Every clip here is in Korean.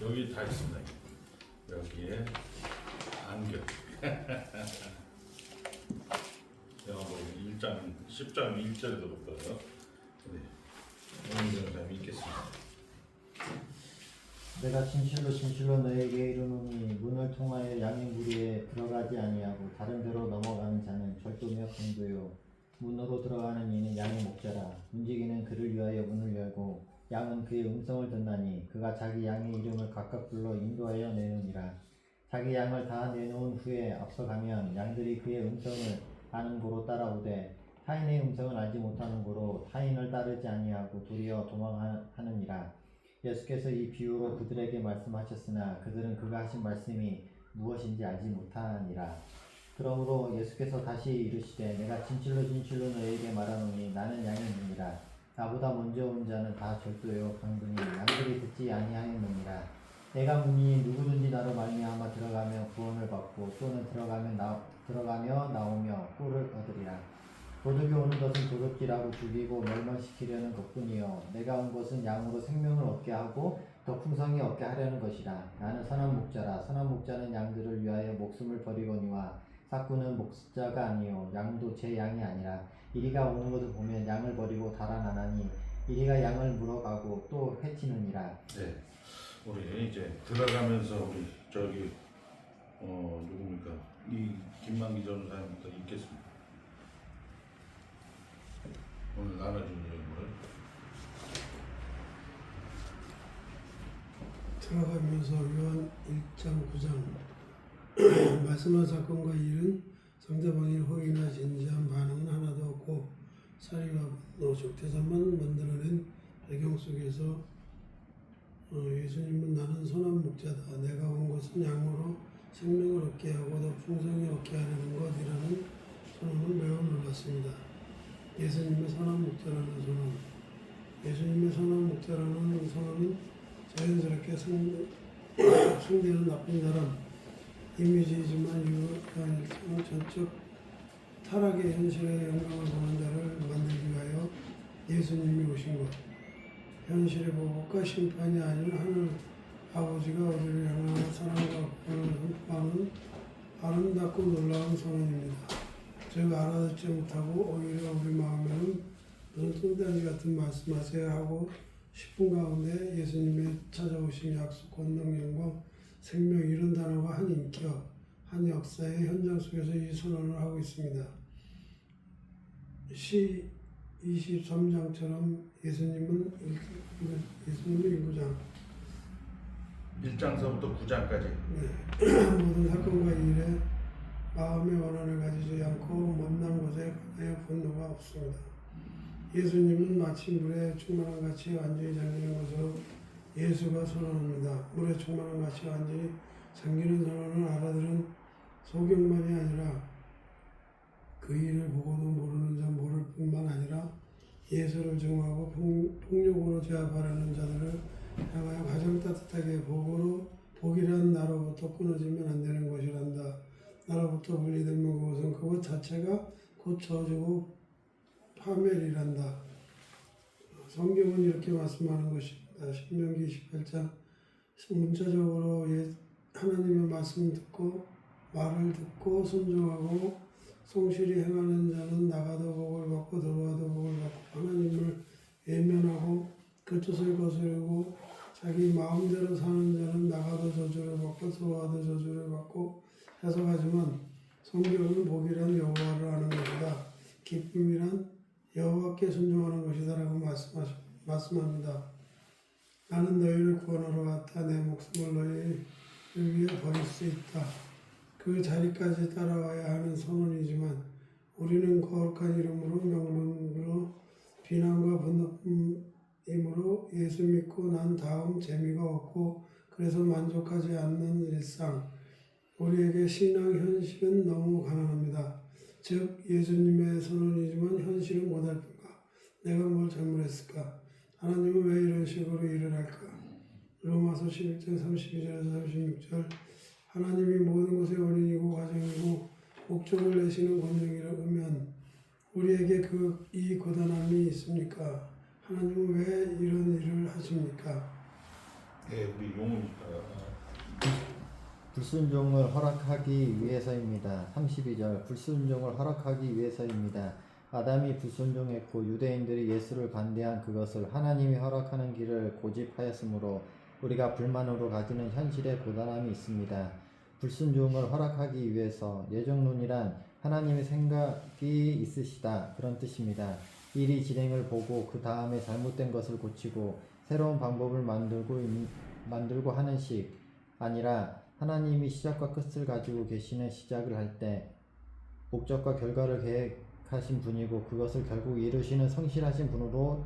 여기 다 있습니다. 여기에 안경. 영어로 1장 10장 1절에서부터 오늘 영상 읽겠습니다. 내가 진실로 진실로 너에게 이르노니 문을 통하여 양의 무리에 들어가지 아니하고 다른 데로 넘어가는 자는 절도며 강도요 문으로 들어가는 이는 양의 목자라. 문지기는 그를 위하여 문을 열고 양은 그의 음성을 듣나니 그가 자기 양의 이름을 각각 불러 인도하여 내느니라. 자기 양을 다 내놓은 후에 앞서가면 양들이 그의 음성을 아는 고로 따라오되 타인의 음성을 알지 못하는 고로 타인을 따르지 아니하고 도리어 도망하느니라. 예수께서 이 비유로 그들에게 말씀하셨으나 그들은 그가 하신 말씀이 무엇인지 알지 못하니라. 그러므로 예수께서 다시 이르시되 내가 진실로 진실로 너에게 말하노니 나는 양의 문이라. 나보다 먼저 온 자는 다 절도요 강도니 양들이 듣지 아니하였느니라. 내가 문이 누구든지 나로 말미암아 들어가며 구원을 받고 또는 들어가며 나오며 꿀을 얻으리라. 도둑이 오는 것은 도둑질하고 죽이고 멸망시키려는 것뿐이요 내가 온 것은 양으로 생명을 얻게 하고 더 풍성히 얻게 하려는 것이라. 나는 선한 목자라. 선한 목자는 양들을 위하여 목숨을 버리거니와 삭구는 목자가 아니요 양도 제 양이 아니라. 이리가 오는 것을 보면 양을 버리고 달아나나니 이리가 양을 물어가고 또 해치느니라. 네, 우리 이제 들어가면서 우리 저기 누굽니까 이 김만기 전사님부터 읽겠습니다. 오늘 나눠주는 내용을 들어가면서 요한 1장 9장 말씀한 사건과 일은 상대방이 호의나 진지한 반응은 하나도 없고 살인과 분노, 적대사만 만들어낸 배경 속에서 예수님은 나는 선한 목자다. 내가 온 것은 양으로 생명을 얻게 하고 더 풍성히 얻게 하려는 것이라는 선언을 매우 놀랐습니다. 예수님의 선한 목자라는 선언. 예수님의 선한 목자라는 선언은 자연스럽게 상대는 나쁜 사람 이미지이지만 유한 일상은 전적 타락의 현실에 영광을 보는 자를 만들기 위하여 예수님이 오신 것. 현실의 보복과 심판이 아닌 하늘 아버지가 우리를 향하여 사랑과 구원을 선포하는 아름답고 놀라운 선언입니다. 즉 알아듣지 못하고 오히려 우리 마음에는 무슨 뚱딴지 같은 말씀하셔야 하고 싶은 가운데 예수님의 찾아오신 약속, 권능, 영광, 생명 이런 단어가 한 인격, 한 역사의 현장 속에서 이 선언을 하고 있습니다. 시 23장처럼 예수님은 1구장 1장서부터 9장까지 모든 사건과 일에 마음의 원한을 가지지 않고 못난 것에 관하여 분노가 없습니다. 예수님은 마치 물에 충만한 같이 완전히 잠기는 것으로 예수가 선언합니다. 물에 충만한 같이 완전히 잠기는 선언을 알아들은 소경만이 아니라 그 일을 보고도 모르는 자 모를 뿐만 아니라 예수를 증오하고 폭력으로 제압하려는 자들을 향하여 가장 따뜻하게 복이란 나로부터 끊어지면 안 되는 것이란다. 나로부터 분리되면 그것은 그것 자체가 곧 저주고 파멸이란다. 성경은 이렇게 말씀하는 것입니다. 신명기 28장 문자적으로 하나님의 말씀 듣고 말을 듣고 순종하고 성실히 행하는 자는 나가도 복을 받고 들어와도 복을 받고 하나님을 외면하고 그 뜻을 거스르고 자기 마음대로 사는 자는 나가도 저주를 받고 들어와도 저주를 받고 해석하지만 성경은 복이란 여호와를 아는 것이다. 기쁨이란 여호와께 순종하는 것이다 라고 말씀합니다. 나는 너희를 구원하러 왔다. 내 목숨을 너희를 위해 버릴 수 있다. 그 자리까지 따라와야 하는 선언이지만 우리는 거룩한 이름으로 명분으로 비난과 분노임으로 예수 믿고 난 다음 재미가 없고 그래서 만족하지 않는 일상. 우리에게 신앙 현실은 너무 가난합니다. 즉 예수님의 선언이지만 현실은 못할 뿐가. 내가 뭘 잘못했을까? 하나님은 왜 이런 식으로 일을 할까? 로마서 11장 32절에서 36절 하나님이 모든 것의 원인이고 과정이고 목적을 내시는 권능이라면 우리에게 이 고단함이 있습니까? 하나님은 왜 이런 일을 하십니까? 예, 우리 용우니까 불순종을 허락하기 위해서입니다. 32절 불순종을 허락하기 위해서입니다. 아담이 불순종했고 유대인들이 예수를 반대한 그것을 하나님이 허락하는 길을 고집하였으므로 우리가 불만으로 가지는 현실의 고단함이 있습니다. 불순종을 허락하기 위해서 예정론이란 하나님의 생각이 있으시다 그런 뜻입니다. 일이 진행을 보고 그 다음에 잘못된 것을 고치고 새로운 방법을 만들고 하는 식 아니라 하나님이 시작과 끝을 가지고 계시는 시작을 할 때 목적과 결과를 계획하신 분이고 그것을 결국 이루시는 성실하신 분으로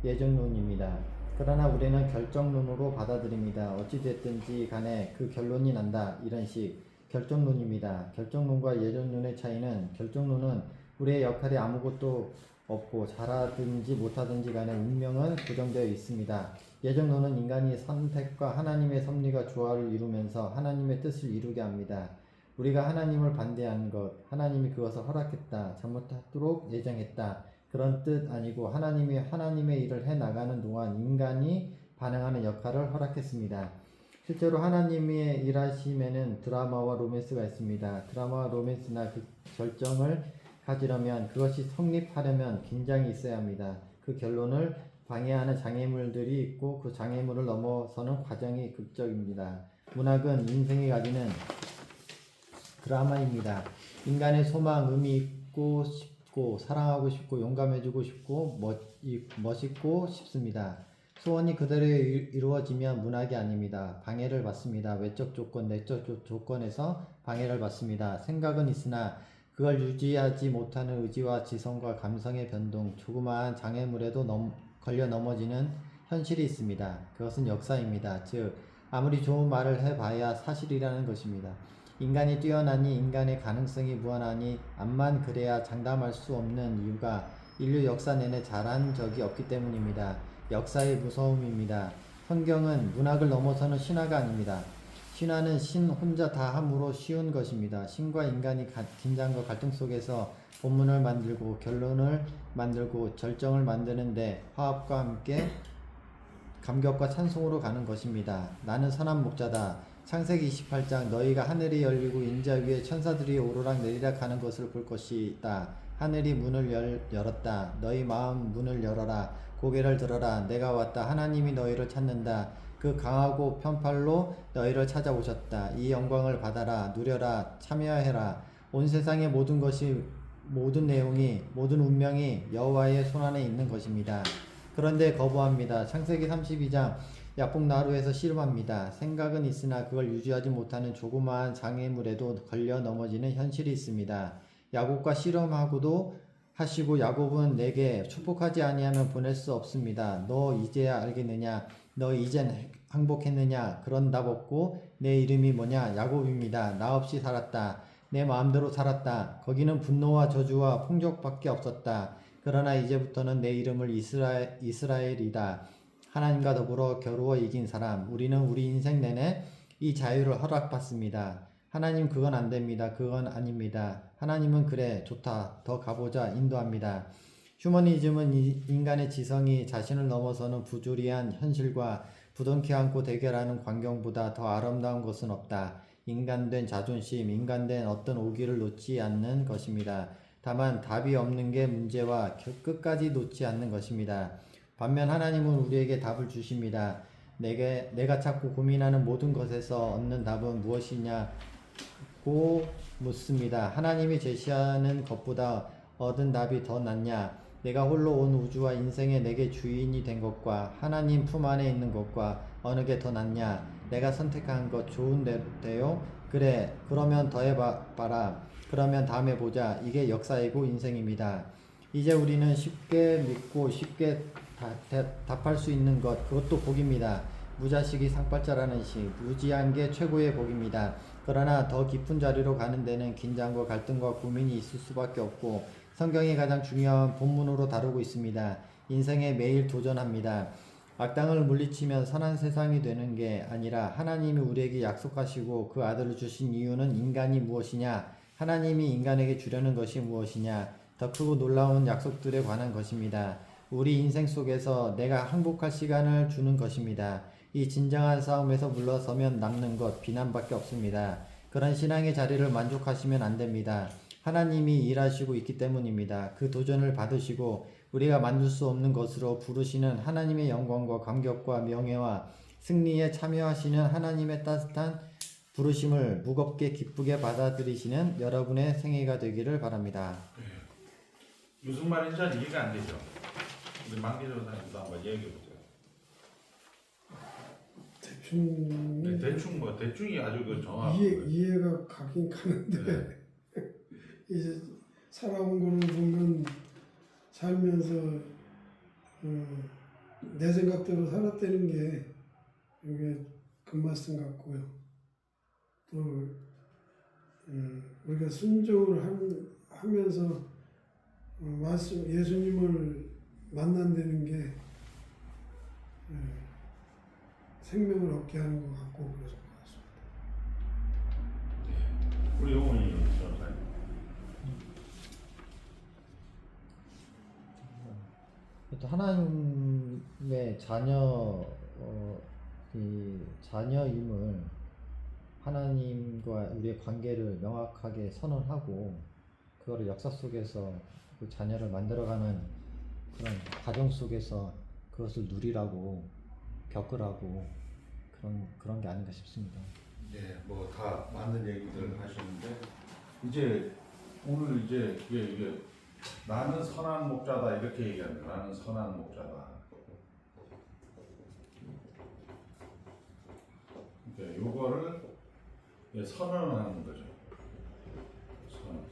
예정론입니다. 그러나 우리는 결정론으로 받아들입니다. 어찌됐든지 간에 그 결론이 난다 이런 식 결정론입니다. 결정론과 예정론의 차이는 결정론은 우리의 역할이 아무것도 없고 잘하든지 못하든지 간에 운명은 고정되어 있습니다. 예정론은 인간이 선택과 하나님의 섭리가 조화를 이루면서 하나님의 뜻을 이루게 합니다. 우리가 하나님을 반대한 것, 하나님이 그것을 허락했다, 잘못하도록 예정했다 그런 뜻 아니고 하나님이 하나님의 일을 해나가는 동안 인간이 반응하는 역할을 허락했습니다. 실제로 하나님의 일하심에는 드라마와 로맨스가 있습니다. 드라마와 로맨스나 그 결정을 가지려면 그것이 성립하려면 긴장이 있어야 합니다. 그 결론을 방해하는 장애물들이 있고 그 장애물을 넘어서는 과정이 극적입니다. 문학은 인생이 가지는 드라마입니다. 인간의 소망, 의미 있고 싶고 사랑하고 싶고 용감해지고 싶고 멋있고 싶습니다. 소원이 그대로 이루어지면 문학이 아닙니다. 방해를 받습니다. 외적 조건, 내적 조건에서 방해를 받습니다. 생각은 있으나 그걸 유지하지 못하는 의지와 지성과 감성의 변동, 조그마한 장애물에도 걸려 넘어지는 현실이 있습니다. 그것은 역사입니다. 즉 아무리 좋은 말을 해봐야 사실이라는 것입니다. 인간이 뛰어나니 인간의 가능성이 무한하니 암만 그래야 장담할 수 없는 이유가 인류 역사 내내 잘한 적이 없기 때문입니다. 역사의 무서움입니다. 성경은 문학을 넘어서는 신화가 아닙니다. 신화는 신 혼자 다 함으로 쉬운 것입니다. 신과 인간이 긴장과 갈등 속에서 본문을 만들고 결론을 만들고 절정을 만드는데 화합과 함께 감격과 찬송으로 가는 것입니다. 나는 선한 목자다. 창세기 28장 너희가 하늘이 열리고 인자 위에 천사들이 오르락 내리락 하는 것을 볼 것이다. 하늘이 문을 열었다. 너희 마음 문을 열어라. 고개를 들어라. 내가 왔다. 하나님이 너희를 찾는다. 그 강하고 편팔로 너희를 찾아오셨다. 이 영광을 받아라. 누려라. 참여해라. 온 세상의 모든 것이 모든 내용이 모든 운명이 여호와의 손안에 있는 것입니다. 그런데 거부합니다. 창세기 32장 야복나루에서 씨름합니다. 생각은 있으나 그걸 유지하지 못하는 조그마한 장애물에도 걸려 넘어지는 현실이 있습니다. 야곱과 씨름하고도 하시고 야곱은 내게 축복하지 아니하면 보낼 수 없습니다. 너 이제야 알겠느냐? 너 이젠 항복했느냐? 그런 답 없고 내 이름이 뭐냐? 야곱입니다. 나 없이 살았다. 내 마음대로 살았다. 거기는 분노와 저주와 폭력밖에 없었다. 그러나 이제부터는 내 이름을 이스라엘이다. 하나님과 더불어 겨루어 이긴 사람. 우리는 우리 인생 내내 이 자유를 허락받습니다. 하나님 그건 안 됩니다. 그건 아닙니다. 하나님은 그래 좋다. 더 가보자 인도합니다. 휴머니즘은 인간의 지성이 자신을 넘어서는 부조리한 현실과 부둥켜 안고 대결하는 광경보다 더 아름다운 것은 없다. 인간된 자존심, 인간된 어떤 오기를 놓지 않는 것입니다. 다만 답이 없는 게 문제와 끝까지 놓지 않는 것입니다. 반면 하나님은 우리에게 답을 주십니다. 내가 찾고 고민하는 모든 것에서 얻는 답은 무엇이냐고 묻습니다. 하나님이 제시하는 것보다 얻은 답이 더 낫냐? 내가 홀로 온 우주와 인생에 내게 주인이 된 것과 하나님 품 안에 있는 것과 어느 게 더 낫냐? 내가 선택한 것 좋은데요? 그래, 그러면 더 해봐라. 그러면 다음에 보자. 이게 역사이고 인생입니다. 이제 우리는 쉽게 믿고 쉽게 답할 수 있는 것, 그것도 복입니다. 무자식이 상팔자라는 식, 무지한 게 최고의 복입니다. 그러나 더 깊은 자리로 가는 데는 긴장과 갈등과 고민이 있을 수밖에 없고 성경이 가장 중요한 본문으로 다루고 있습니다. 인생에 매일 도전합니다. 악당을 물리치면 선한 세상이 되는 게 아니라 하나님이 우리에게 약속하시고 그 아들을 주신 이유는 인간이 무엇이냐? 하나님이 인간에게 주려는 것이 무엇이냐? 더 크고 놀라운 약속들에 관한 것입니다. 우리 인생 속에서 내가 항복할 시간을 주는 것입니다. 이 진정한 싸움에서 물러서면 남는 것 비난밖에 없습니다. 그런 신앙의 자리를 만족하시면 안 됩니다. 하나님이 일하시고 있기 때문입니다. 그 도전을 받으시고 우리가 만들 수 없는 것으로 부르시는 하나님의 영광과 감격과 명예와 승리에 참여하시는 하나님의 따뜻한 부르심을 무겁게 기쁘게 받아들이시는 여러분의 생애가 되기를 바랍니다. 무슨 말인지 잘 이해가 안 되죠? 우리 만기전 사님도 한번 얘기해 보세요. 대충 네, 대충이 아주 그 정확한 이해가 가긴 가는데 이제 살아온 거를 보면 살면서 내 생각대로 살았다는 게 이게 그 말씀 같고요. 또 우리가 순종을 하면서 말씀 예수님을 만난다는 게 생명을 얻게 하는 것 같고 그래서 그렇습니다. 우리 어머니 전사님. 또 하나님의 자녀임을 하나님과 우리의 관계를 명확하게 선언하고 그거를 역사 속에서 그 자녀를 만들어가는 그런 과정 속에서 그것을 누리라고 겪으라고 그런 게 아닌가 싶습니다. 네, 뭐 다 맞는 얘기들 하시는데 이제 오늘 이제 이게 나는 선한 목자다 이렇게 얘기합니다. 나는 선한 목자다. 그러니까 요거를 선언하는 거죠. 선언.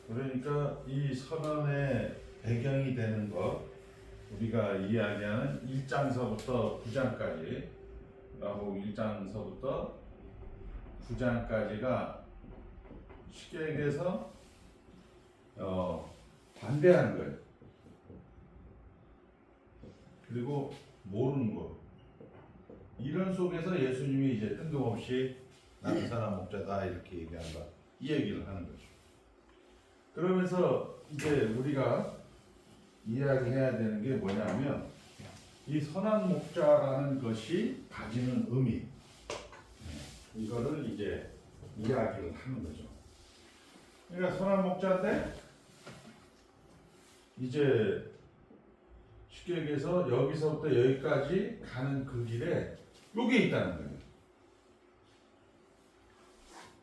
그러니까 이 선언의 배경이 되는 것 우리가 이야기하는 1장서부터 9장까지 라고 1장서부터 9장까지가 쉽게 얘기해서 반대하는 거예요. 그리고 모르는 거. 이런 속에서 예수님이 이제 뜬금없이 나는 선한 목자다 이렇게 얘기한다. 이 얘기를 하는 거죠. 그러면서 이제 우리가 이야기해야 되는 게 뭐냐면 이 선한 목자라는 것이 가지는 의미 이거를 이제 이야기를 하는 거죠. 그러니까 선한 목자인데 이제 쉽게 얘기해서 여기서부터 여기까지 가는 그 길에 요게 있다는 거예요.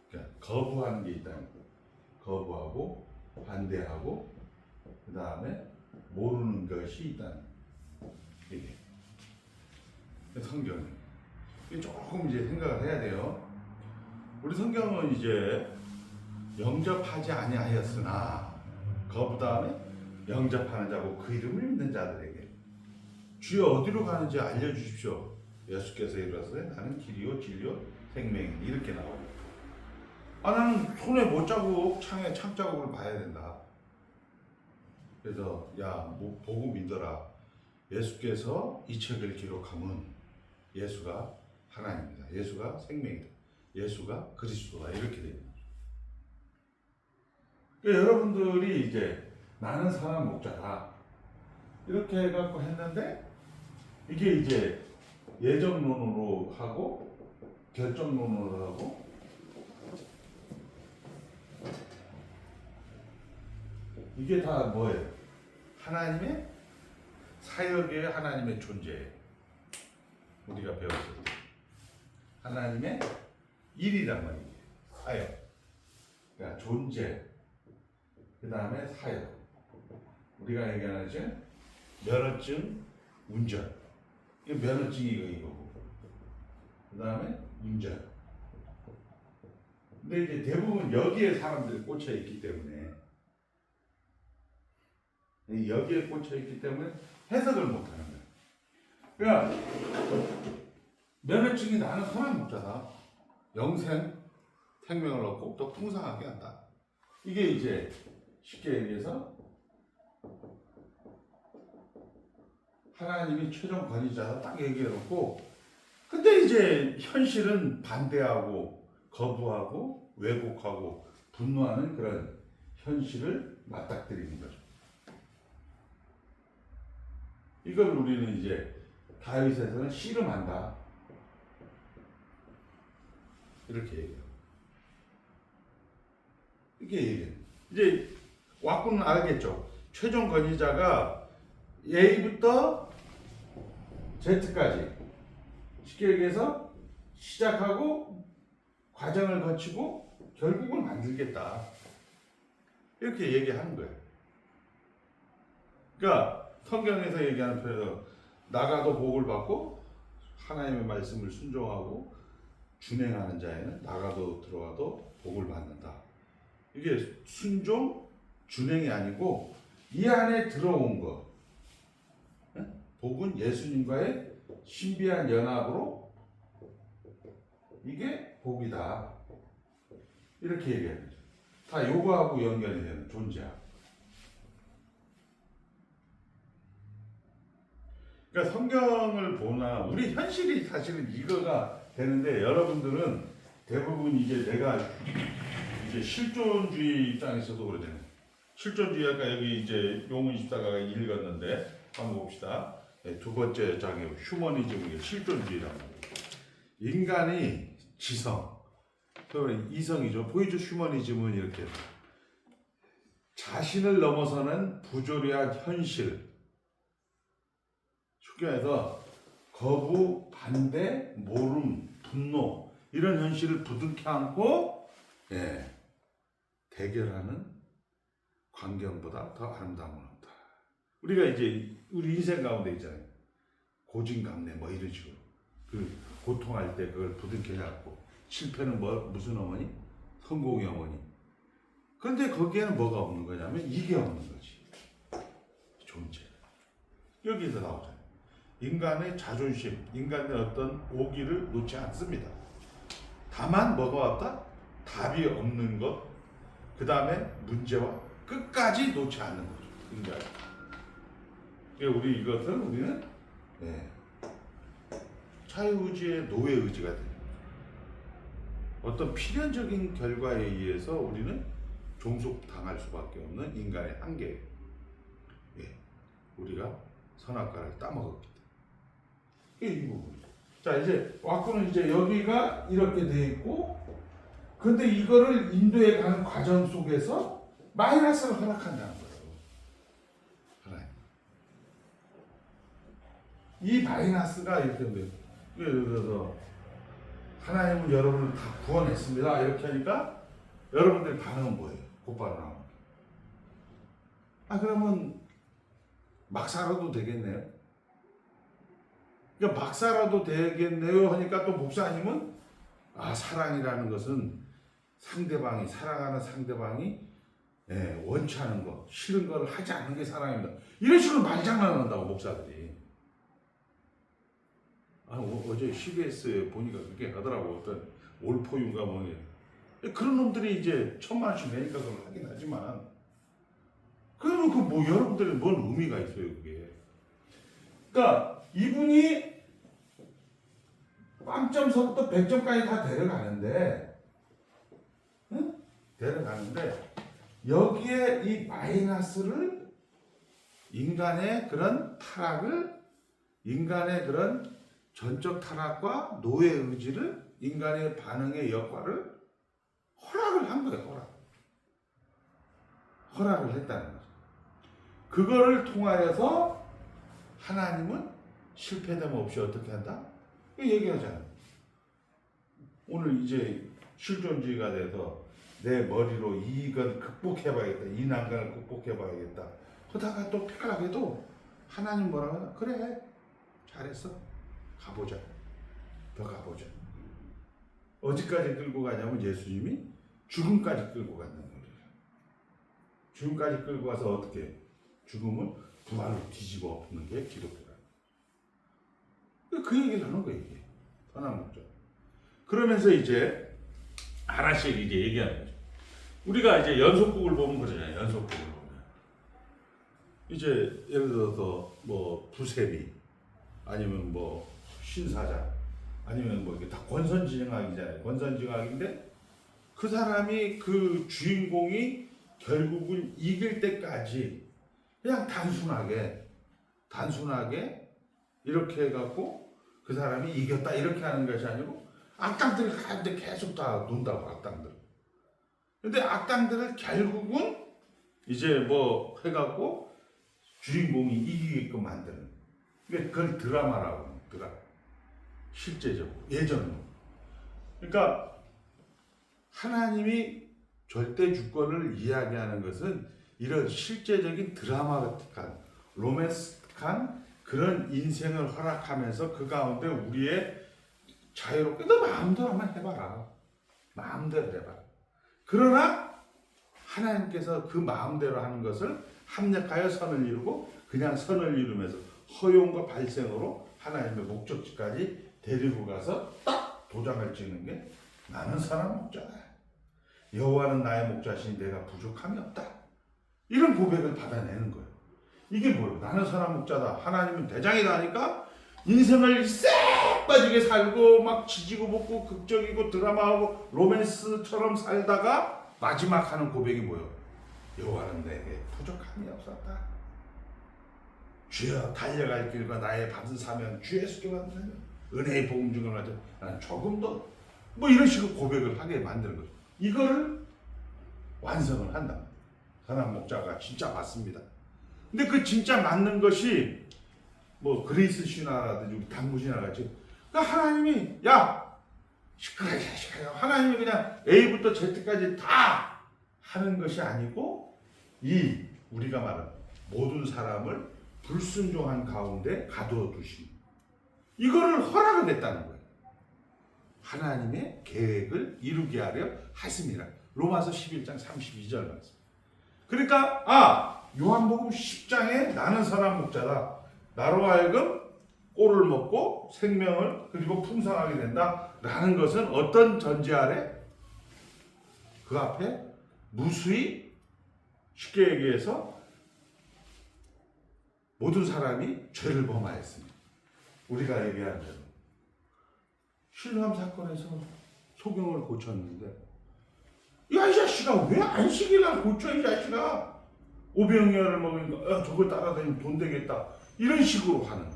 그러니까 거부하는 게 있다는 거예요. 거부하고 반대하고 그 다음에 모르는 것이 있다는 거예요. 이게 성경이 조금 이제 생각을 해야 돼요. 우리 성경은 이제 영접하지 아니하였으나 그 다음에 영접하는 자고 그 이름을 믿는 자들에게 주여 어디로 가는지 알려주십시오. 예수께서 이르시되 나는 길이요 진리요 생명이니 이렇게 나와요. 나는 손에 못자국 창에 창자국을 봐야 된다. 그래서 뭐 보고 믿어라. 예수께서 이 책을 기록하면 예수가 하나님이다. 예수가 생명이다. 예수가 그리스도다. 이렇게 됩니다. 그러니까 여러분들이 이제 나는 선한 목자다. 이렇게 해갖고 했는데 이게 이제 예정론으로 하고 결정론으로 하고 이게 다 뭐예요? 하나님의 사역이에요? 하나님의 존재예요? 우리가 배웠을 때 하나님의 일이란 말이에요. 사역. 그러니까 존재. 그 다음에 사역. 우리가 얘기하는 이제 면허증, 운전. 이게 면허증이 이거고. 그 다음에 운전. 근데 이제 대부분 여기에 사람들이 꽂혀 있기 때문에 여기에 꽂혀 있기 때문에 해석을 못하는 거예요. 그러니까 면허증이 나는 선한 목자다. 영생, 생명을 얻고 또 풍성하게 한다. 이게 이제 쉽게 얘기해서 하나님이 최종 권위자다 딱 얘기해놓고 근데 이제 현실은 반대하고 거부하고 왜곡하고 분노하는 그런 현실을 맞닥뜨리는 거죠. 이걸 우리는 이제 다윗에서는 씨름한다. 이렇게 얘기해요. 이게 얘기해요. 이제 왁구는 알겠죠. 최종 권위자가 A부터 Z까지 쉽게 얘기해서 시작하고 과정을 거치고 결국은 만들겠다. 이렇게 얘기하는 거예요. 그러니까 성경에서 얘기하는 표현은 나가도 복을 받고 하나님의 말씀을 순종하고 준행하는 자에는 나가도 들어가도 복을 받는다. 이게 순종, 준행이 아니고 이 안에 들어온 거. 복은 예수님과의 신비한 연합으로 이게 복이다. 이렇게 얘기해요. 다 요거하고 연결이 되는 존재야. 그러니까 성경을 보나 우리 현실이 사실은 이거가 되는데 여러분들은 대부분 이제 내가 이제 실존주의 입장에서도 그러잖아요. 실존주의 아까 여기 이제 용은 24가가 읽었는데 한번 봅시다. 네, 두 번째 장에 휴머니즘이 실존주의라고. 인간이 지성, 이성이죠. 보이죠? 휴머니즘은 이렇게 자신을 넘어서는 부조리한 현실. 쉽게 해서 거부, 반대, 모름, 분노 이런 현실을 부둥켜 안고 대결하는 광경보다 더 아름다움은 없다. 우리가 이제 우리 인생 가운데 있잖아요. 고진감래 뭐 이런 식으로 그 고통할 때 그걸 부둥켜 잡고 실패는 무슨 어머니? 성공의 어머니. 그런데 거기에는 뭐가 없는 거냐면 이게 없는 거지. 존재. 여기서 나오잖아요. 인간의 자존심, 인간의 어떤 오기를 놓지 않습니다. 다만 뭐가 없다? 답이 없는 것, 그 다음에 문제와 끝까지 놓지 않는 거죠. 인간. 우리 이것을 우리는 자유의지의 노예의지가 되는 거죠. 어떤 필연적인 결과에 의해서 우리는 종속당할 수밖에 없는 인간의 한계. 우리가 선악과를 따먹었기 때문에. 이 부분이죠. 자, 이제 왁구는 이제 여기가 이렇게 돼 있고, 근데 이거를 인도에 가는 과정 속에서 마이너스를 허락한다는 거예요. 하나님. 이 마이너스가 이렇게 돼요. 예를 들어서 하나님은 여러분을 다 구원했습니다. 이렇게 하니까 여러분들 반응은 뭐예요? 곧바로 나오는 게. 그러면 막 살아도 되겠네요. 그러니까 막 살아도 되겠네요 하니까 또 목사님은 사랑이라는 것은 상대방이 사랑하는 상대방이 원치 않은 거, 싫은 걸 하지 않는 게 사랑입니다. 이런 식으로 말장난한다고 목사들이. 어제 CBS에 보니까 그렇게 하더라고. 어떤 올포윤가 뭐 그런 놈들이 이제 1,000만 원씩 내니까 그걸 하긴 하지만 그러면 그 뭐 여러분들이 뭔 의미가 있어요 그게. 그러니까 이분이 빵점서부터 100점까지 다 데려가는데 데려가는데 여기에 이 마이너스를 인간의 그런 타락을 인간의 그런 전적 타락과 노예 의지를 인간의 반응의 역할을 허락을 한 거예요. 허락을 했다는 거죠. 그거를 통하여서 하나님은 실패됨 없이 어떻게 한다? 얘기하잖아요. 오늘 이제 실존주의가 돼서 내 머리로 이걸 극복해봐야겠다. 이 난간을 극복해봐야겠다. 그러다가 또 피하게도 하나님 뭐라고 하나? 그래, 잘했어. 가보자. 더 가보자. 어디까지 끌고 가냐면 예수님이 죽음까지 끌고 갔는 거예요. 죽음까지 끌고 가서 어떻게? 죽음을 부활로 뒤집어 엎는 게 기독교라는 거예요. 그 얘기를 하는 거예요, 이게. 선한 목적. 그러면서 이제 하나씩 이제 얘기하는 거죠. 우리가 이제 연속극을 보면 그러잖아요. 연속극을 보면. 이제 예를 들어서 뭐 부세비 아니면 뭐 신사장 아니면 뭐 이게 다 권선징악이잖아요. 권선징악인데 그 사람이 그 주인공이 결국은 이길 때까지 그냥 단순하게 이렇게 해갖고 그 사람이 이겼다 이렇게 하는 것이 아니고 악당들이 가는데 계속 다 논다고 악당들. 근데 악당들을 결국은 이제 뭐 해갖고 주인공이 이기게끔 만드는. 그걸 드라마라고 해요. 드라마. 실제적으로 예전으로. 그러니까 하나님이 절대 주권을 이야기하는 것은 이런 실제적인 드라마틱한 로맨스틱한 그런 인생을 허락하면서 그 가운데 우리의 자유롭게 너 마음대로 한번 해봐라. 마음대로 해봐라. 그러나 하나님께서 그 마음대로 하는 것을 합력하여 선을 이루고 그냥 선을 이루면서 허용과 발생으로 하나님의 목적지까지 데리고 가서 딱 도장을 찍는 게 나는 선한 목자다. 여호와는 나의 목자시니 내가 부족함이 없다. 이런 고백을 받아내는 거예요. 이게 뭐예요? 나는 선한 목자다. 하나님은 대장이다 하니까 인생을 쎄 빠지게 살고 막 지지고 볶고 극적이고 드라마하고 로맨스처럼 살다가 마지막 하는 고백이 뭐예요? 여호와는 내게 부족함이 없었다. 주여 달려갈 길과 나의 받은 사명 주 예수께 받는 은혜의 복음 중을 가져 나는 조금 더 뭐 이런 식으로 고백을 하게 만드는 거죠. 이거를 완성을 한다. 선한 목자가 진짜 맞습니다. 근데 그 진짜 맞는 것이 뭐 그리스 신화라든지 우리 당구 신화 같이 그러니까 하나님이 야 시끄러워 하나님이 그냥 A부터 Z까지 다 하는 것이 아니고 이 우리가 말하는 모든 사람을 불순종한 가운데 가두어 두신 이거를 허락을 했다는 거예요. 하나님의 계획을 이루게 하려 하심이라. 로마서 11장 32절 말씀. 그러니까 요한복음 10장에 나는 선한 목자다. 나로 하여금 꼴을 먹고 생명을 그리고 풍성하게 된다라는 것은 어떤 전제 아래 그 앞에 무수히 쉽게 얘기해서 모든 사람이 죄를 범하였습니다. 우리가 얘기한 대로 실로암 사건에서 소경을 고쳤는데 야 이 자식아 왜 안식일날 고쳐 이 자식아 500년을 먹으니까 저걸 따라다니면 돈 되겠다 이런 식으로 하는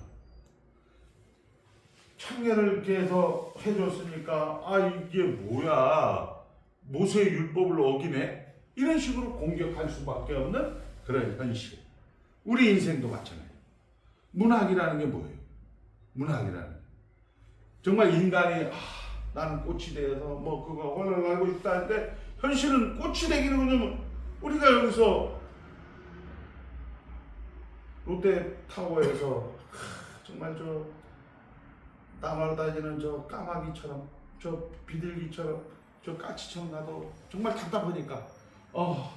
청년을 이렇게 해서 해줬으니까 이게 뭐야 모세의 율법을 어기네 이런 식으로 공격할 수밖에 없는 그런 현실. 우리 인생도 마찬가지예요. 문학이라는 게 뭐예요? 문학이라는 게 정말 인간이 나는 꽃이 되어서 뭐 그거 올라가고 싶다 하는데 현실은 꽃이 되기는 뭐냐면 우리가 여기서 롯데타워에서 정말 저 날아다니는 저 까마귀처럼 저 비둘기처럼 저 까치처럼 나도 정말 답답하니까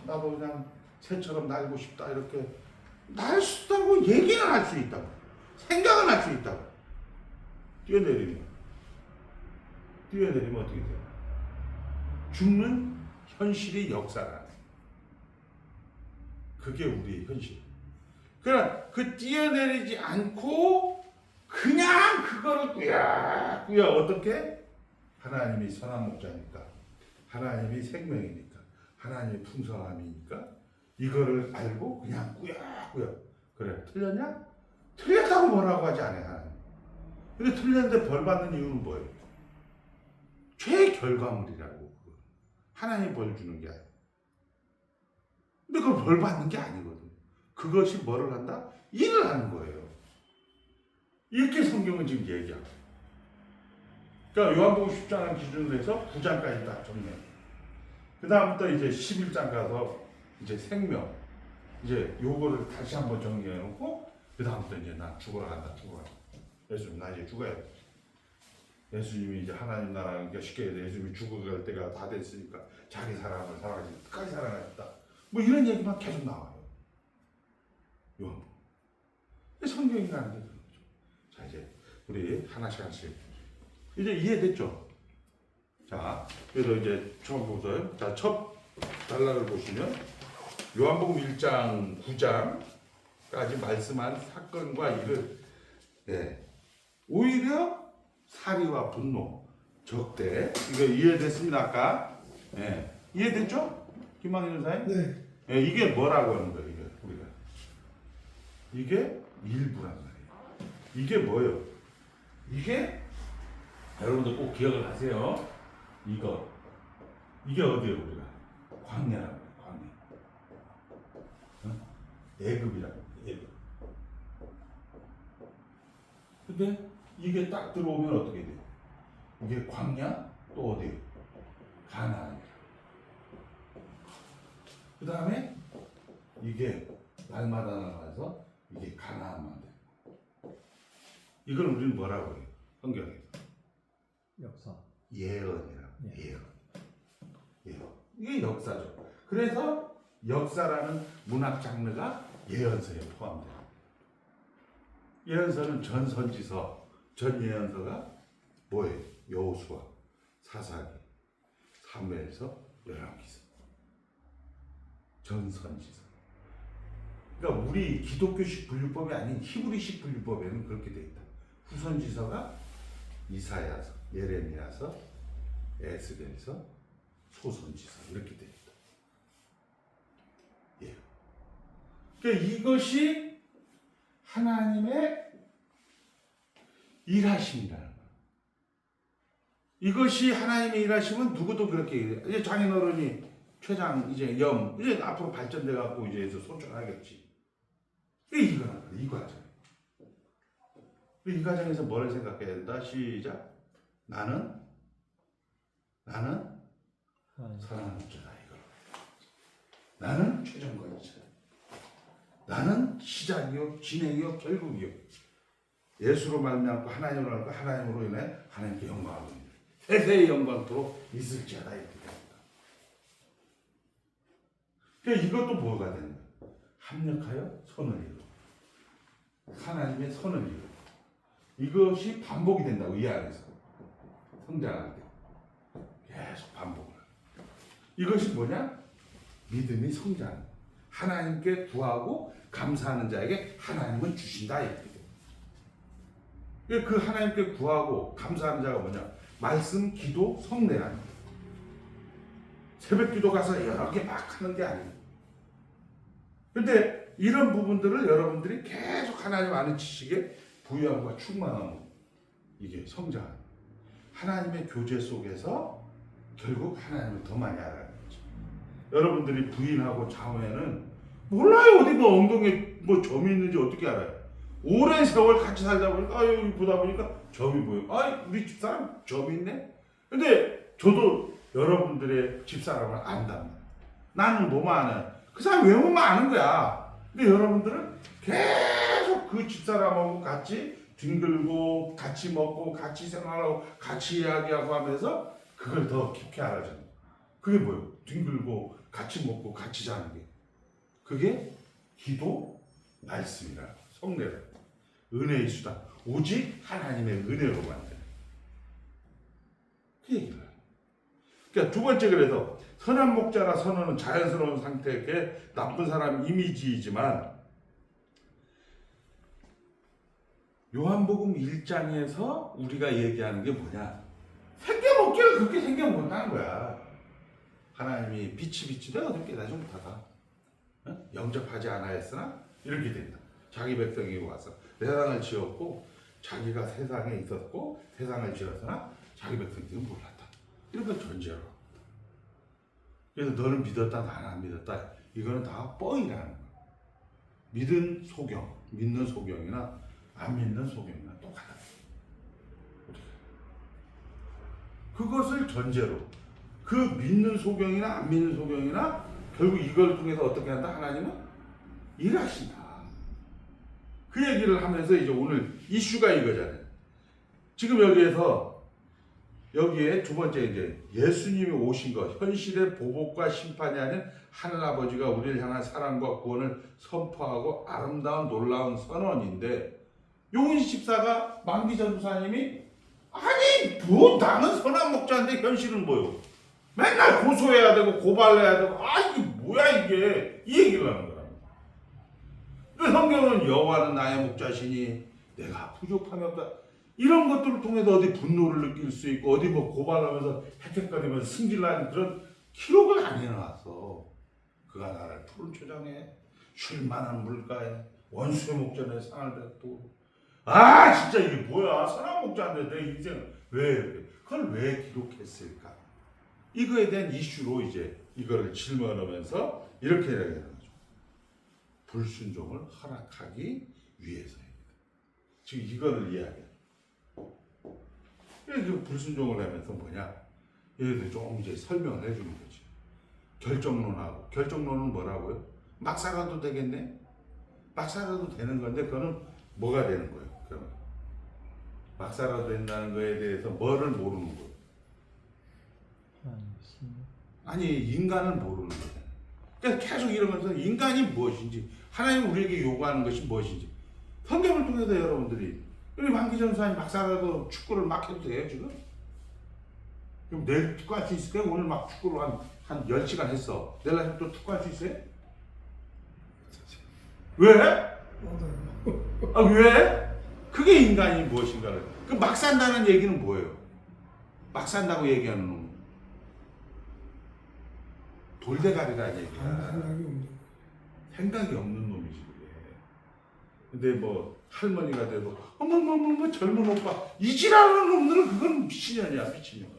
나도 그냥 새처럼 날고 싶다 이렇게 날 수 있다고 얘기는 할 수 있다고 생각은 할 수 있다고 뛰어내리면 어떻게 돼요? 죽는 현실이 역사라네. 그게 우리의 현실. 그러나 그 뛰어내리지 않고 그냥 그거를 꾸역꾸역 어떻게? 하나님이 선한 목자니까 하나님이 생명이니까 하나님이 풍성함이니까 이거를 알고 그냥 꾸역꾸역 그래 틀렸냐? 틀렸다고 뭐라고 하지 않아요 하나님. 근데 틀렸는데 벌 받는 이유는 뭐예요? 죄의 결과물이라고. 하나님 벌 주는 게 아니에요. 근데 그걸 벌 받는 게 아니거든. 그것이 뭐를 한다? 일을 하는 거예요. 이렇게 성경은 지금 얘기하고. 그러니까 요한복음 10장 기준으로 해서 9장까지 다 정리해요. 그 다음부터 이제 11장 가서 이제 생명. 이제 요거를 다시 한번 정리해 놓고 그 다음부터 이제 나 죽으러 간다. 예수님 나 이제 죽어야 돼. 예수님이 이제 하나님 나라 그러니까 쉽게 얘기해 예수님이 죽어갈 때가 다 됐으니까 자기 사랑을 사랑하지 끝까지 사랑하셨다. 뭐 이런 얘기만 계속 나와요. 요한복음. 성경이라는 게 그런 거죠. 자 이제 우리 하나씩 이제 이해됐죠? 자 그래서 이제 처음부터 첫 단락을 보시면 요한복음 1장 9장까지 말씀한 사건과 일을 오히려 사리와 분노, 적대 이거 이해됐습니다 아까? 이해됐죠? 김만희 전사님? 네. 이게 뭐라고 하는 거예요? 이게 우리가 이게 일부란 말이에요. 이게 뭐예요? 이게 여러분들 꼭 기억을 하세요. 이게 어디예요 우리가? 광야라고 해요. 광야. 어? 애굽이라고 해요. 애굽. 근데 이게 딱 들어오면 어떻게 돼요? 이게 광야 또 어디예요? 가나안. 그 다음에 이게 날마다 나가서 이게 가나안만 돼. 이걸 우리는 뭐라고 해요? 성경에 역사. 예언이라고. 예. 예언. 이게 역사죠. 그래서 역사라는 문학 장르가 예언서에 포함돼요. 예언서는 전선지서, 전예언서가 뭐예요? 여호수아, 사사기, 사무엘서, 열왕기서. 전선지서. 그러니까 우리 기독교식 분류법이 아닌 히브리식 분류법에는 그렇게 돼 있다. 후선지서가 이사야서, 예레미야서, 에스겔서, 소선지서 이렇게 돼 있다. 예. 그러니까 이것이 하나님의 일하심이라는 거예요. 이것이 하나님의 일하심은 누구도 그렇게 얘기해요. 이제 장인어른이 최장 이제 이제 앞으로 발전돼 갖고 이제 소천하겠지. 이거는 이 과정. 이 과정에서 뭐를 생각해야 된다? 시작. 나는 사랑하는 자다 이거. 나는 최종권이자. 나는 시작이요, 진행이요, 결국이요. 예수로 말미암고 하나님으로 알고 하나님으로 인해 하나님께 영광하고 세세의 영광토록 있을지어다 이렇게 됩니다. 그러니까 이것도 뭐가 되는 거예요? 합력하여 선을 이루고 하나님의 선을 이루고 이것이 반복이 된다고 이 안에서 성장할 때 계속 반복을. 이것이 뭐냐? 믿음이 성장. 하나님께 구하고 감사하는 자에게 하나님은 주신다 이렇게 돼요. 그 하나님께 구하고 감사하는 자가 뭐냐? 말씀, 기도, 성례라는 거예요. 새벽 기도 가서 여러 개 막 하는 게 아니에요. 근데 이런 부분들을 여러분들이 계속 하나님 아는 지식에 부유함과 충만함 이게 성장. 하나님의 교제 속에서 결국 하나님을 더 많이 알아가는 거죠. 여러분들이 부인하고 자매는 몰라요. 어디 뭐 엉덩이에 뭐 점이 있는지 어떻게 알아요? 오랜 세월 같이 살다 보니까 여기 보다 보니까 점이 보여. 우리 집사람 점이 있네. 근데 저도 여러분들의 집사람을 안답니다. 나는 뭐만 아는 그 사람 외모만 아는 거야. 근데 여러분들은 계속 그 집사람하고 같이 뒹굴고 같이 먹고 같이 생활하고 같이 이야기하고 하면서 그걸 더 깊이 알아주는 거야. 그게 뭐예요? 뒹굴고 같이 먹고 같이 자는 게. 그게 기도, 말씀이라 성례라. 은혜의 수다. 오직 하나님의 은혜로 만드는. 그 얘기를 해요. 그러니까 두 번째 그래서 선한 목자라 선언은 자연스러운 상태의 나쁜 사람 이미지이지만 요한복음 1장에서 우리가 얘기하는 게 뭐냐? 생겨먹기를 그렇게 생겨먹는다는 거야. 하나님이 빛이 내가 어떻게 깨닫지 못하다. 영접하지 않아했으나 이렇게 된다. 자기 백성이 와서 세상을 지었고 자기가 세상에 있었고 세상을 지었으나 자기 백성들은 몰랐다. 이런 걸 전제로. 그래서 너는 믿었다 나는 안 믿었다. 이거는 다 뻥이라는 거야. 믿는 소경이나 안 믿는 소경이나 똑같아. 그것을 전제로 그 믿는 소경이나 안 믿는 소경이나 결국 이걸 통해서 어떻게 한다? 하나님은 일하신다. 그 얘기를 하면서 이제 오늘 이슈가 이거잖아요. 지금 여기에 두 번째 이제 예수님이 오신 것, 현실의 보복과 심판이 아닌 하늘아버지가 우리를 향한 사랑과 구원을 선포하고 아름다운 놀라운 선언인데 용인 집사가 만기 전도사님이 아니 뭐 나는 선한 목자인데 현실은 뭐요? 맨날 고소해야 되고 고발해야 되고 이게 뭐야 이게 이 얘기를 하는 거야. 그 성경은 여호와는 나의 목자시니 내가 부족함이 없다. 이런 것들을 통해서 어디 분노를 느낄 수 있고 어디 뭐 고발하면서 헥헥거리면서 승질나는 그런 기록을 안 해놨어. 그가 나를 푸른 초장에 쉴만한 물가에 원수의 목전에 상을 뱉고 아 진짜 이게 뭐야? 선한 목자인데 내 인생 왜 이렇게? 그걸 왜 기록했을까? 이거에 대한 이슈로 이제 이거를 질문하면서 이렇게 얘기하는 거죠. 불순종을 허락하기 위해서입니다. 지금 이거를 이야기해요. 그 불순종을 하면서 뭐냐? 얘들 좀 이제 설명을 해주는 거지. 결정론하고 결정론은 뭐라고요? 막 살아도 되겠네? 막 살아도 되는 건데 그거는 뭐가 되는 거예요? 그러면 막 살아도 된다는 거에 대해서 뭐를 모르는 거예요? 아니 인간을 모르는 거예요. 그러니까 계속 이러면서 인간이 무엇인지 하나님 우리에게 요구하는 것이 무엇인지 성경을 통해서 여러분들이 우리 만기전 사님 막 살아도 축구를 막 해도 돼요 지금? 그럼 내일 축구할 수 있을까요? 오늘 막 축구를 한 10시간 했어. 내일 아침 또 축구할 수 있어요? 왜? 얻어요. 아 왜? 그게 인간이 무엇인가를. 그 막 산다는 얘기는 뭐예요? 막 산다고 얘기하는 놈. 돌대가리라는 얘기야. 생각이 없는 거. 생각이 없는 놈이지 그게. 근데 뭐 할머니가 돼도 어머머머머 젊은 오빠 이지라는 놈들은 그건 미친년이야 미친년.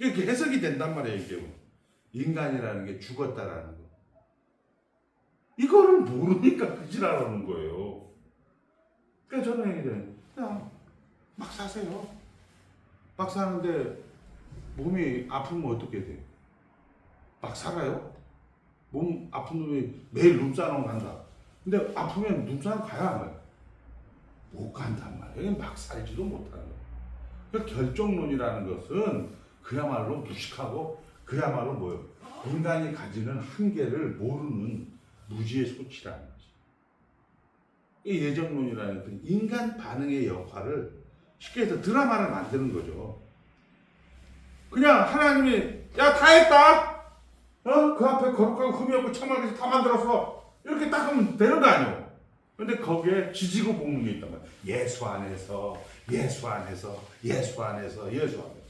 이렇게 해석이 된단 말이에요 이게. 인간이라는 게 죽었다라는 거. 이거를 모르니까 그지라는 거예요. 그러니까 저는 얘기해요. 그냥 막 사세요. 막 사는데 몸이 아프면 어떻게 돼? 막 살아요? 몸 아픈 놈이 매일 룸사롱 간다. 근데 아프면 룸사롱 가야 안 가요? 못 간단 말이에요. 막 살지도 못하는 거예요. 그 결정론이라는 것은 그야말로 무식하고 그야말로 뭐예요? 인간이 가지는 한계를 모르는 무지의 소치라는 거지. 이 예정론이라는 것은 인간 반응의 역할을 쉽게 해서 드라마를 만드는 거죠. 그냥 하나님이 야 다 했다. 그 앞에 거룩하고 흠이 없고 참한 것이 다 만들어서 이렇게 딱 하면 되는 거 아니에요. 근데 거기에 지지고 볶는 게 있단 말이에요. 예수 안에서 예수 안에서 예수 안에서 예수 안에서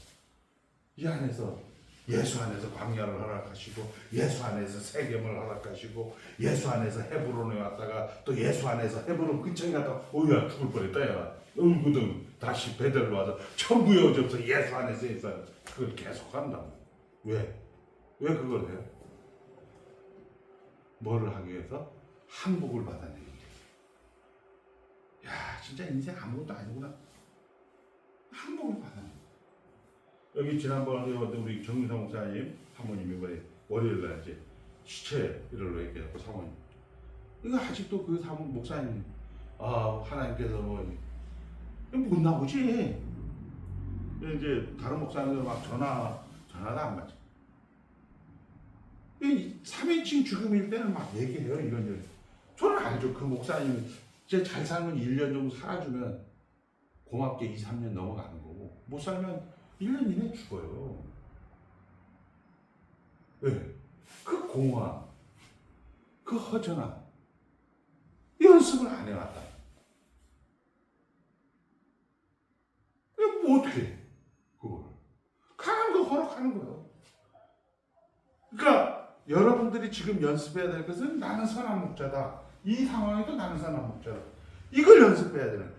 이 안에서 예수 안에서 광야를 허락하시고 예수 안에서 세겜을 허락하시고 예수 안에서 헤브론에 왔다가 또 예수 안에서 헤브론 근처에 갔다가 어이야 죽을 뻔했다 야 얼구등 다시 베델로 와서 천부의 어제부터 예수 안에서 예수 안에서 그걸 계속 한다고. 왜? 왜 그걸 해요? 뭐를 하기 위해서? 항복을 받아내기 위해서. 야 진짜 인생 아무것도 아니구나. 항복을 받아내기. 여기 지난번에 우리 정민상 목사님 사모님 이번에 월요일날 이제 시체를 얘기하고 사모님 이거 아직도 그 사모 목사님 하나님께서 못 나오지. 이제 다른 목사님들 막 전화도 안 받죠. 3인칭 죽음일 때는 막 얘기해요 이런. 저는 알죠. 그 목사님 이제 잘 살면 1년 정도 살아주면 고맙게 2, 3년 넘어가는 거고 못 살면 1년 이내 죽어요. 왜? 그 공허함, 그 허전함, 연습을 안 해왔다. 뭐 어떻게 해? 그걸. 가는 거 허락하는 거예요. 그러니까 여러분들이 지금 연습해야 될 것은 나는 선한 목자다. 이 상황에도 나는 선한 목자다. 이걸 연습해야 되는 거예요.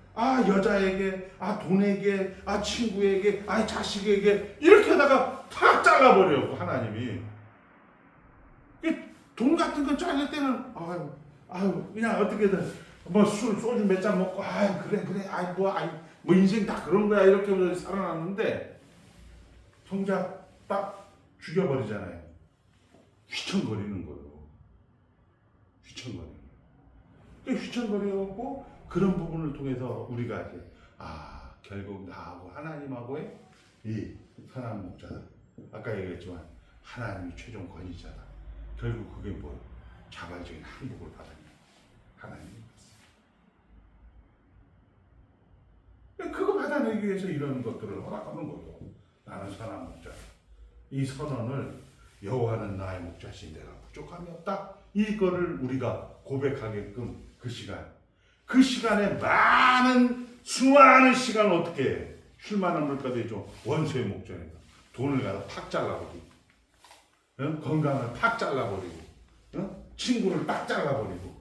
여자에게, 돈에게, 친구에게, 자식에게 이렇게 하다가 탁 잘라버려요 하나님이. 돈 같은 거 잘릴 때는 그냥 어떻게든 소주 몇 잔 먹고 그래 뭐 인생 다 그런 거야 이렇게 하면서 살아났는데 정작 딱 죽여버리잖아요. 휘청거리는 거예요. 휘청거리고 그런 부분을 통해서 우리가 이제 결국 나하고 하나님하고의 이 선한 목자다. 아까 얘기했지만 하나님이 최종 권위자다. 결국 그게 뭐예요? 자발적인 항복을 받아야 하나님이 받습니다. 그거 받아내기 위해서 이런 것들을 허락하는 거죠. 나는 선한 목자. 이 선언을 여호와는 나의 목자신 내가 부족함이 없다. 이거를 우리가 고백하게끔 그 시간에 수많은 시간을 어떻게 해? 쉴만한 물가도 있죠. 원수의 목전에서 돈을 가서 팍 잘라버리고 건강을 팍 잘라버리고 친구를 팍 잘라버리고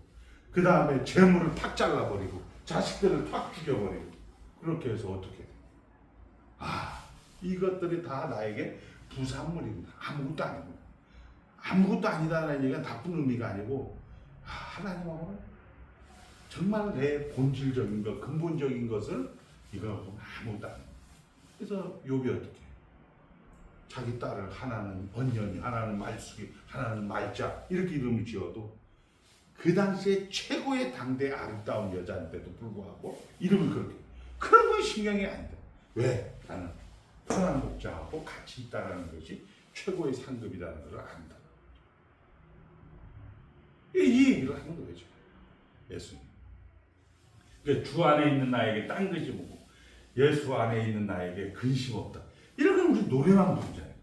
그 다음에 재물을 팍 잘라버리고 자식들을 탁 죽여버리고 그렇게 해서 어떻게 돼? 이것들이 다 나에게 부산물입니다. 아무것도 아니고 아무것도 아니다라는 얘기가 나쁜 의미가 아니고 하나님하고는 정말 내 본질적인 것, 근본적인 것을 이거하고 아무것도 아니고. 그래서 욥이 어떻게 해? 자기 딸을 하나는 언년이, 하나는 말숙이, 하나는 말자 이렇게 이름을 지어도 그 당시에 최고의 당대 아름다운 여자인데도 불구하고 이름을 그렇게 그런 건 신경이 안 돼. 왜? 나는 편한 목자하고 같이 있다는 것이 최고의 상급이라는 것을 안다. 이 얘기를 하는 거죠. 예수님. 그러니까 주 안에 있는 나에게 딴 것이 뭐고 예수 안에 있는 나에게 근심 없다. 이런 건 우리 노래만 부르잖아요.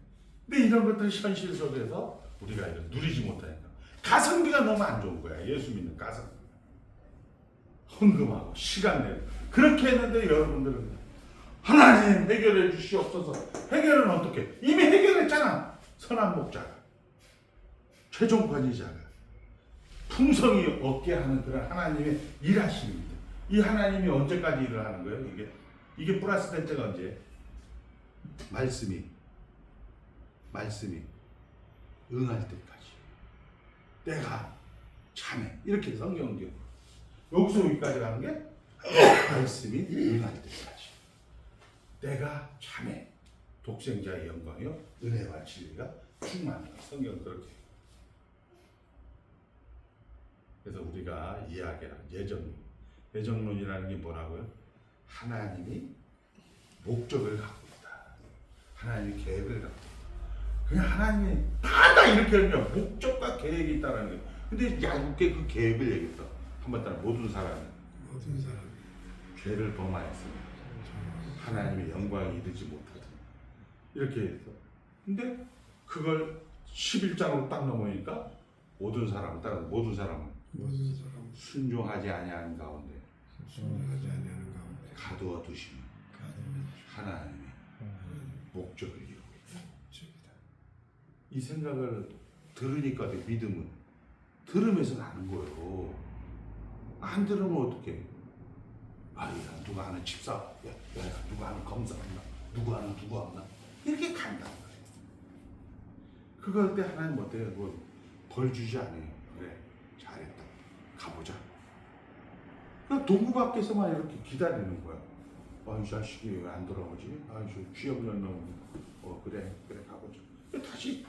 근데 이런 것들 현실 속에서 우리가 이런 누리지 못하니까 가성비가 너무 안 좋은 거야. 예수 믿는 가성비. 헌금하고 시간 내고 그렇게 했는데 여러분들은 하나님 해결해 주시옵소서. 해결은 어떻게? 이미 해결했잖아. 선한 목자가 최종 권위자가 풍성이 없게 하는 그런 하나님의 일하십니다. 이 하나님이 언제까지 일을 하는 거예요? 이게 플러스 된 때가 언제? 말씀이 응할 때까지. 때가 참해. 이렇게 성경은 기록. 여기서 여기까지 가는 게 말씀이 응할 때까지. 때가 참해. 독생자의 영광이요 은혜와 진리가 충만한 성경은 그렇게. 그래서 우리가 이야기하는 예정론이라는 게 뭐라고요? 하나님이 목적을 갖고 있다. 하나님이 계획을 갖고 있다. 그냥 하나님이 다 이렇게 하면 목적과 계획이 있다는 거예요. 근데 얇게 그 계획을 얘기했다. 한번 따라 모든 사람이 죄를 범하였습니다. 하나님의 영광에 이르지 못하다. 이렇게 해서. 근데 그걸 11장으로 딱 넘으니까 모든 사람은 순종하지 아니하는 가운데 가두어 두시면 하나님의 목적을 이루고 있다. 이 생각을 들으니까 믿음은 들으면서 나는 거예요. 안 들으면 어떡해? 누가 아는 집사, 누가 아는 검사 없나? 누가 아는 누가 없나? 이렇게 간다는 거예요. 그걸 때 하나님 어때요? 벌 주지 않아요. 그래, 잘했다. 가보자. 그냥 동구 밖에서만 이렇게 기다리는 거야. 이 자식이 왜 안 돌아오지? 취업년 놈. 그래 가보자. 다시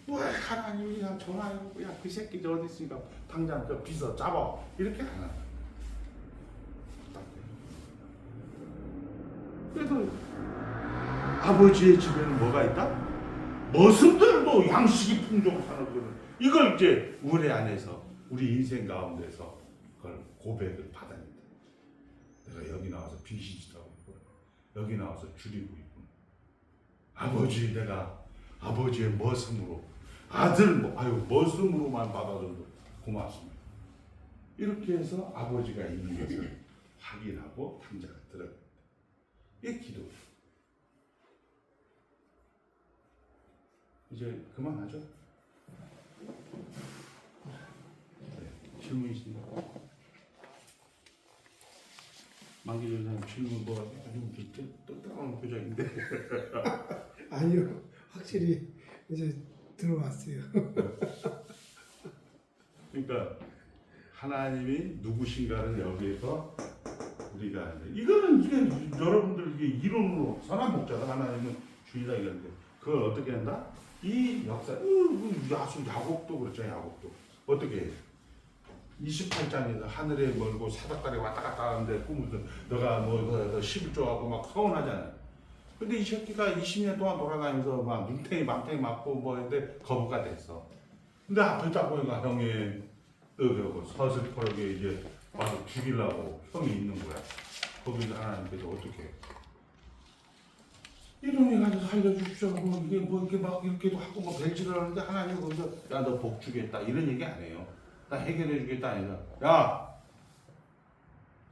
하나님이 그냥 전화해고 그 새끼 저 어디 있으니까 당장 그 비서 잡아. 이렇게 하나. 그래도 아버지의 집에는 뭐가 있다? 머슴들도 양식이 풍족하는 거는 이걸 이제 우리 안에서 우리 인생 가운데서 그걸 고백을 받아낸다. 내가 여기 나와서 비시지하고 있고 여기 나와서 줄이고 있고 아버지 내가 아버지의 머슴으로 머슴으로만 받아줘도 고맙습니다. 이렇게 해서 아버지가 있는 것을 확인하고 당자가 들어갑니다. 이게 기도예요. 이제 그만하죠. 질문 있습니까? 만기전 사람 질문 뭐가 또 따라오는 표정인데. 아니요, 확실히 이제 들어왔어요. 그러니까 하나님이 누구신가를 여기에서 우리가 이거는 이게 여러분들 이게 이론으로 선한 목자다. 하나님은 주이다 이건데 그걸 어떻게 한다? 이 역사, 야곱도 그렇죠. 야곱도 어떻게 해? 28장에서 하늘에 멀고 사닥다리 왔다 갔다 하는데 꿈을 너가 너 11조하고 막 서운하잖아요. 근데 이 새끼가 20년 동안 돌아다니면서 막 눈탱이 맘탱이 맞고 뭐 했는데 거부가 됐어. 근데 앞에 딱 보니까 형이 서슬퍼르게 이제 와서 죽이려고 형이 있는 거야. 거기서 하나님께서 어떻게 이놈이 가서 살려주십시오. 이게 이렇게 막 이렇게도 하고 뭐 벨지를 하는데 하나님 거기서 너 복 주겠다 이런 얘기 안 해요. 나 해결해 주겠다 아니라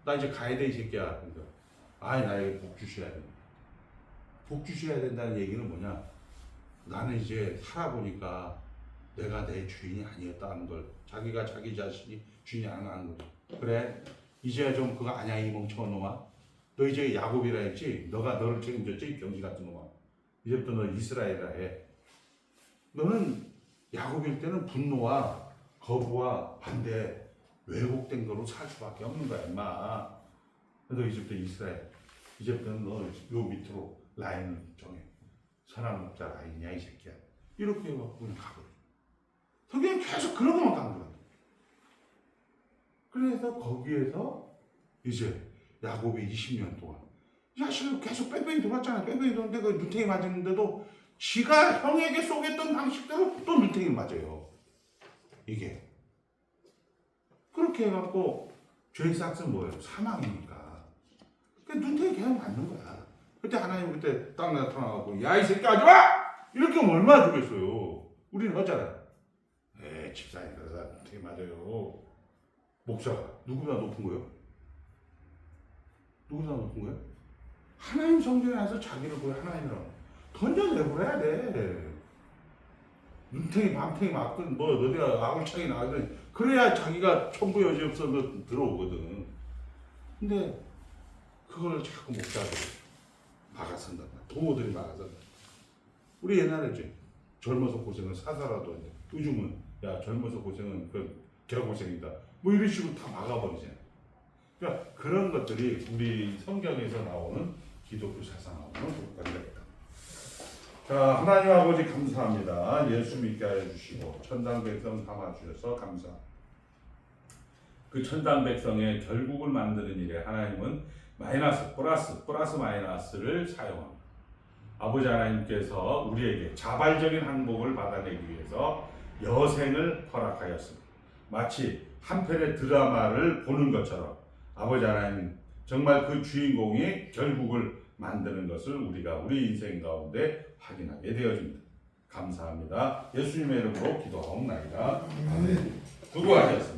나 이제 가야 돼 이 새끼야. 그러니까 나에게 복 주셔야 돼. 복 주셔야 된다는 얘기는 뭐냐? 나는 이제 살아보니까 내가 내 주인이 아니었다는 걸 자기가 자기 자신이 주인이 안 하는 거죠. 그래 이제야 좀 그거 아냐 이 멍청한 놈아. 너 이제 야곱이라 했지. 너가 너를 책임졌지 이 병신 같은 놈아. 이제부터 너 이스라엘이라 해. 너는 야곱일 때는 분노와 거부와 반대 왜곡된 거로 살 수밖에 없는 거야 임마. 너 이제부터 이스라엘. 이제부터는 너 요 밑으로 라인을 정해. 선한 목자 라인이야 이 새끼야. 이렇게 해갖고 그냥 가버려. 성경은 계속 그런 것만 강조해. 그래서 거기에서 이제 야곱이 20년 동안 야식을 계속 뺑뺑이 돌았잖아. 뺑뺑이 도는데 그 눈탱이 맞았는데도 지가 형에게 쏘겠던 방식대로 또 눈탱이 맞아요. 이게 그렇게 해갖고 죄의 싹은 뭐예요? 사망이니까. 그 눈탱이 계속 맞는 거야. 그때 하나님 그때 딱 나타나갖고 야 이 새끼 하지마! 이렇게 하면 얼마나 좋겠어요. 우리는 하잖아요. 집사님 그러다 눈탱이 맞아요. 목사가 누구보다 높은 거예요? 누구보다 높은 거예요? 하나님 성전에 와서 자기를 보여 하나님이라고 던져내버려야 돼. 눈탱이 밤탱이 맞든 뭐 어디가 아굴창이 나가든 그래야 자기가 천부 여지 없어 들어오거든. 근데 그걸 자꾸 목사들이 막아선다. 도모들이 막아선다. 우리 옛날에 이제 젊어서 고생은 사사라도 이제 요즘은 야 젊어서 고생은 그 개고생이다. 뭐 이런 식으로 다 막아버리잖아요. 그러니까 그런 것들이 우리 성경에서 나오는 기독교 사상하고는 똑같이 있다. 자, 하나님 아버지 감사합니다. 예수 믿게 하여 주시고 천당 백성 담아 주셔서 감사합니다. 그 천당 백성의 결국을 만드는 일에 하나님은 마이너스, 플러스 마이너스를 사용합니다. 아버지 하나님께서 우리에게 자발적인 항복을 받아내기 위해서 여생을 허락하였습니다. 마치 한 편의 드라마를 보는 것처럼 아버지 하나님 정말 그 주인공이 결국을 만드는 것을 우리가 우리 인생 가운데 확인하게 되어집니다. 감사합니다. 예수님의 이름으로 기도하옵나이다. 아멘. 수고하셨습니다.